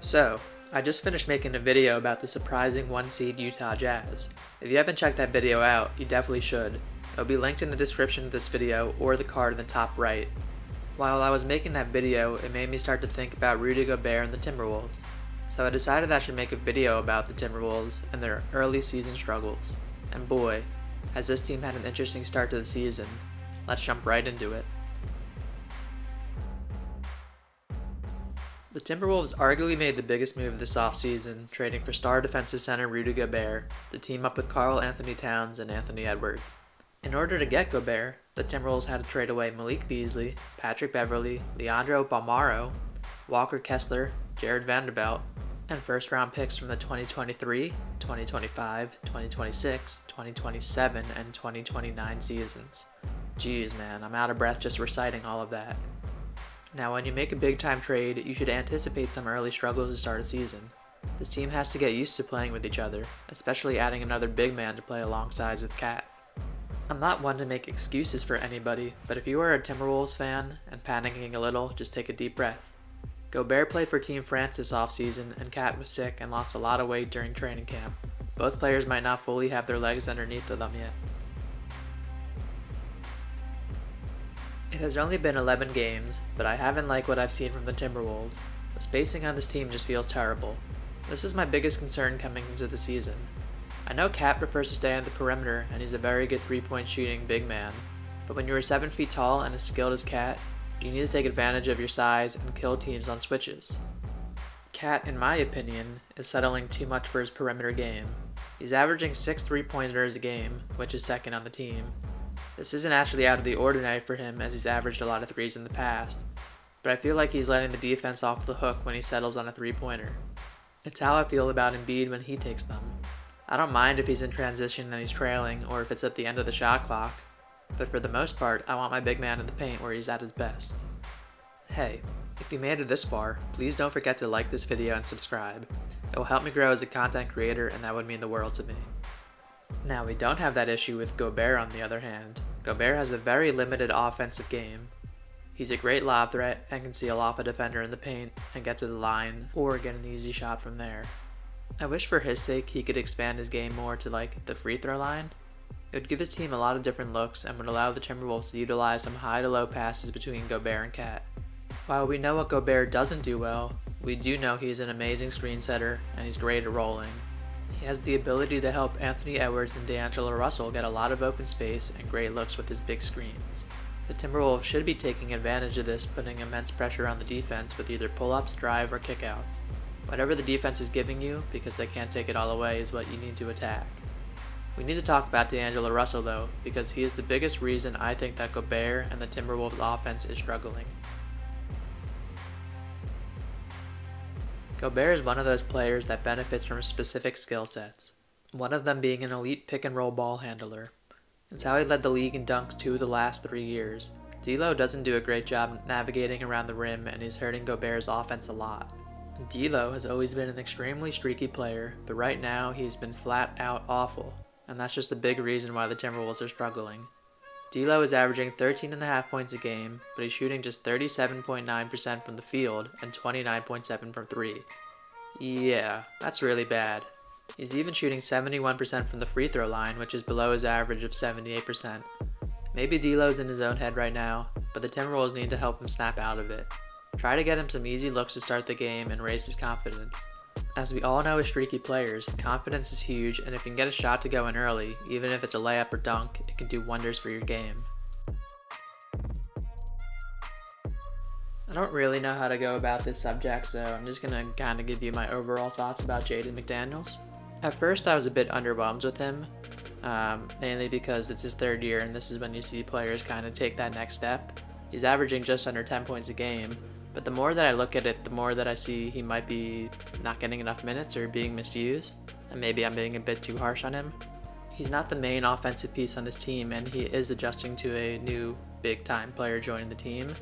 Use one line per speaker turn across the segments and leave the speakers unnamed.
So, I just finished making a video about the surprising 1 seed Utah Jazz. If you haven't checked that video out, you definitely should. It'll be linked in the description of this video or the card in the top right. While I was making that video, it made me start to think about Rudy Gobert and the Timberwolves. So I decided I should make a video about the Timberwolves and their early season struggles. And boy, has this team had an interesting start to the season. Let's jump right into it. The Timberwolves arguably made the biggest move this offseason, trading for star defensive center Rudy Gobert to team up with Karl Anthony Towns and Anthony Edwards. In order to get Gobert, the Timberwolves had to trade away Malik Beasley, Patrick Beverley, Leandro Bolmaro, Walker Kessler, Jared Vanderbilt, and first-round picks from the 2023, 2025, 2026, 2027, and 2029 seasons. Jeez man, I'm out of breath just reciting all of that. Now when you make a big-time trade, you should anticipate some early struggles to start a season. This team has to get used to playing with each other, especially adding another big man to play alongside with Cat. I'm not one to make excuses for anybody, but if you are a Timberwolves fan and panicking a little, just take a deep breath. Gobert played for Team France this offseason, and Cat was sick and lost a lot of weight during training camp. Both players might not fully have their legs underneath of them yet. It has only been 11 games, but I haven't liked what I've seen from the Timberwolves. The spacing on this team just feels terrible. This is my biggest concern coming into the season. I know Cat prefers to stay on the perimeter, and he's a very good three-point shooting big man, but when you are 7 feet tall and as skilled as Cat, you need to take advantage of your size and kill teams on switches. Cat, in my opinion, is settling too much for his perimeter game. He's averaging 6 3-pointers a game, which is second on the team. This isn't actually out of the ordinary for him as he's averaged a lot of threes in the past, but I feel like he's letting the defense off the hook when he settles on a 3-pointer. It's how I feel about Embiid when he takes them. I don't mind if he's in transition and he's trailing or if it's at the end of the shot clock, but for the most part, I want my big man in the paint where he's at his best. Hey, if you made it this far, please don't forget to like this video and subscribe. It will help me grow as a content creator and that would mean the world to me. Now we don't have that issue with Gobert on the other hand. Gobert has a very limited offensive game. He's a great lob threat and can seal off a defender in the paint and get to the line or get an easy shot from there. I wish for his sake he could expand his game more to like the free throw line. It would give his team a lot of different looks and would allow the Timberwolves to utilize some high to low passes between Gobert and Cat. While we know what Gobert doesn't do well, we do know he's an amazing screen setter and he's great at rolling. He has the ability to help Anthony Edwards and D'Angelo Russell get a lot of open space and great looks with his big screens. The Timberwolves should be taking advantage of this, putting immense pressure on the defense with either pull-ups, drive, or kickouts. Whatever the defense is giving you, because they can't take it all away, is what you need to attack. We need to talk about D'Angelo Russell though, because he is the biggest reason I think that Gobert and the Timberwolves offense is struggling. Gobert is one of those players that benefits from specific skill sets, one of them being an elite pick-and-roll ball handler. It's how he led the league in dunks 2 of the last 3 years. D'Lo doesn't do a great job navigating around the rim and he's hurting Gobert's offense a lot. D'Lo has always been an extremely streaky player, but right now he's been flat out awful, and that's just a big reason why the Timberwolves are struggling. D'Lo is averaging 13.5 points a game, but he's shooting just 37.9% from the field and 29.7% from 3. Yeah, that's really bad. He's even shooting 71% from the free throw line, which is below his average of 78%. Maybe D'Lo's in his own head right now, but the Timberwolves need to help him snap out of it. Try to get him some easy looks to start the game and raise his confidence. As we all know as streaky players, confidence is huge, and if you can get a shot to go in early, even if it's a layup or dunk, it can do wonders for your game. I don't really know how to go about this subject, so I'm just gonna kind of give you my overall thoughts about Jaden McDaniels. At first I was a bit underwhelmed with him, mainly because it's his 3rd year and this is when you see players kind of take that next step. He's averaging just under 10 points a game, but the more that I look at it, the more that I see he might be not getting enough minutes or being misused, and maybe I'm being a bit too harsh on him. He's not the main offensive piece on this team, and he is adjusting to a new big-time player joining the team.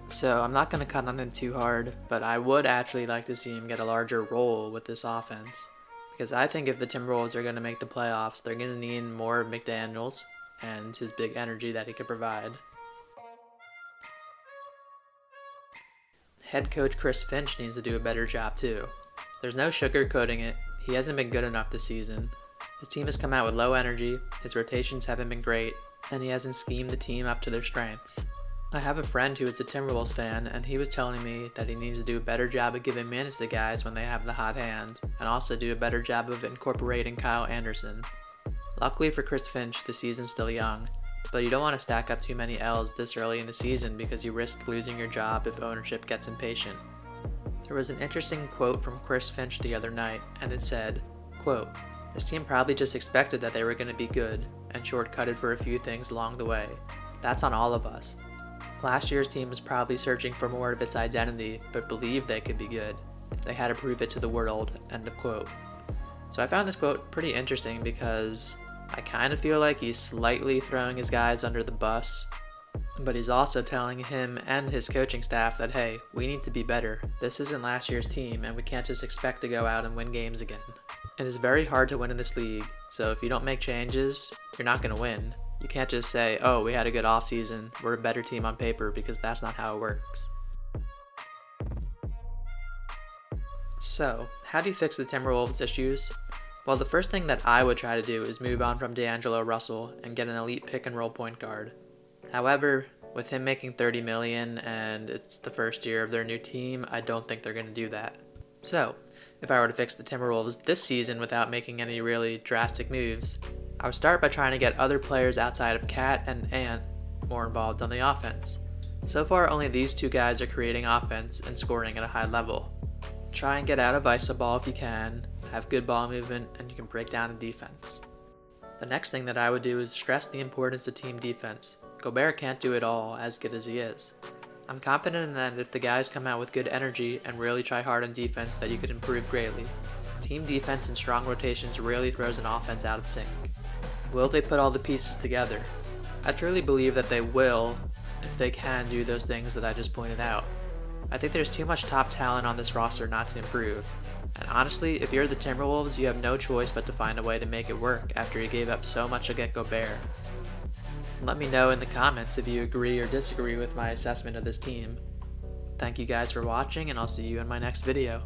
So I'm not going to cut on him too hard, but I would actually like to see him get a larger role with this offense. Because I think if the Timberwolves are going to make the playoffs, they're going to need more McDaniels and his big energy that he could provide. Head coach Chris Finch needs to do a better job too. There's no sugarcoating it, he hasn't been good enough this season. His team has come out with low energy, his rotations haven't been great, and he hasn't schemed the team up to their strengths. I have a friend who is a Timberwolves fan, and he was telling me that he needs to do a better job of giving minutes to guys when they have the hot hand, and also do a better job of incorporating Kyle Anderson. Luckily for Chris Finch, the season's still young, but you don't want to stack up too many L's this early in the season because you risk losing your job if ownership gets impatient. There was an interesting quote from Chris Finch the other night, and it said, quote, "This team probably just expected that they were going to be good, and shortcutted for a few things along the way. That's on all of us. Last year's team was probably searching for more of its identity, but believed they could be good. They had to prove it to the world," end of quote. So I found this quote pretty interesting because I kind of feel like he's slightly throwing his guys under the bus, but he's also telling him and his coaching staff that, hey, we need to be better. This isn't last year's team, and we can't just expect to go out and win games again. It is very hard to win in this league, so if you don't make changes, you're not going to win. You can't just say, oh, we had a good offseason, we're a better team on paper, because that's not how it works. So, how do you fix the Timberwolves' issues? Well, the first thing that I would try to do is move on from D'Angelo Russell and get an elite pick-and-roll point guard. However, with him making $30 million and it's the first year of their new team, I don't think they're going to do that. So, if I were to fix the Timberwolves this season without making any really drastic moves, I would start by trying to get other players outside of Cat and Ant more involved on the offense. So far, only these two guys are creating offense and scoring at a high level. Try and get out of iso ball if you can, have good ball movement, and you can break down a defense. The next thing that I would do is stress the importance of team defense. Gobert can't do it all as good as he is. I'm confident that if the guys come out with good energy and really try hard on defense that you could improve greatly. Team defense and strong rotations really throws an offense out of sync. Will they put all the pieces together? I truly believe that they will if they can do those things that I just pointed out. I think there's too much top talent on this roster not to improve. And honestly, if you're the Timberwolves, you have no choice but to find a way to make it work after you gave up so much to get Gobert. Let me know in the comments if you agree or disagree with my assessment of this team. Thank you guys for watching, and I'll see you in my next video.